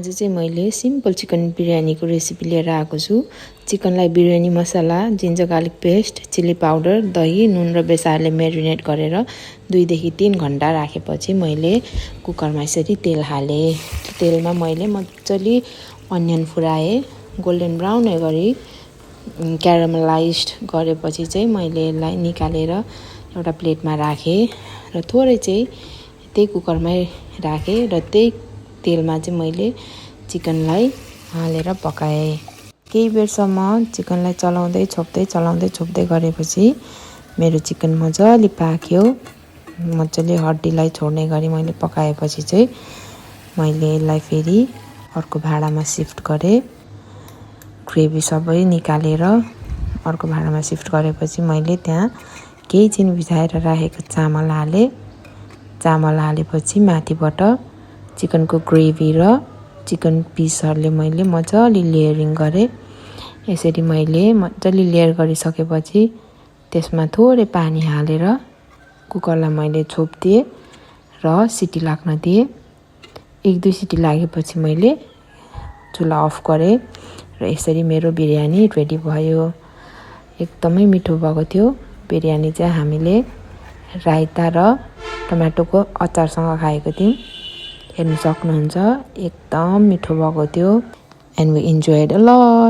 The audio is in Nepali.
आज चाहिँ मैले सिम्पल चिकन बिरयानीको रेसिपी लिएर आएको छु। चिकनलाई biryani masala, ginger garlic paste, chilli powder, दही, नुन र बेसारले मेरिनेट गरेर 2 देखि 3 घण्टा राखेपछि मैले कुकरमा यसरी तेल हाले। तेलमा मैले मजाले अनियन फुराए, गोल्डन ब्राउन गरी क्यारामलाइज्ड गरेपछि चाहिँ मैले यसलाई निकालेर एउटा प्लेटमा राखे र थोरै चाहिँ त्यही कुकरमै राखे र त्यही तेलमा चाहिँ मैले चिकनलाई हालेर पकाएँ। केही बेरसम्म चिकनलाई चलाउँदै छोप्दै गरेपछि मेरो चिकन मजाले पाक्यो। मजाले हड्डीलाई छोड्ने गरी मैले पकाएपछि चाहिँ मैले यसलाई फेरि अर्को भाँडामा सिफ्ट गरेँ। ग्रेभी सबै निकालेर अर्को भाँडामा सिफ्ट गरेपछि मैले त्यहाँ केही चिन भिजाएर राखेको चामल हालेँ। चामल हालेपछि माथिबाट चिकनको ग्रेभी र चिकन पिसहरूले मैले मजाले लेयरिङ गरेँ। यसरी मैले मजाले लेयर गरिसकेपछि त्यसमा थोरै पानी हालेर कुकरलाई मैले छोपिदिएँ र सिटी लाग्न दिएँ। 1-2 सिटी लागेपछि मैले चुल्हा अफ गरेँ र यसरी मेरो बिरयानी रेडी भयो। एकदमै मिठो भएको थियो। बिरयानी चाहिँ हामीले रायता र टमाटोको अचारसँग खाएको थियौँ। हेर्न सक्नुहुन्छ एकदम मिठो भएको थियो। And we enjoyed a lot.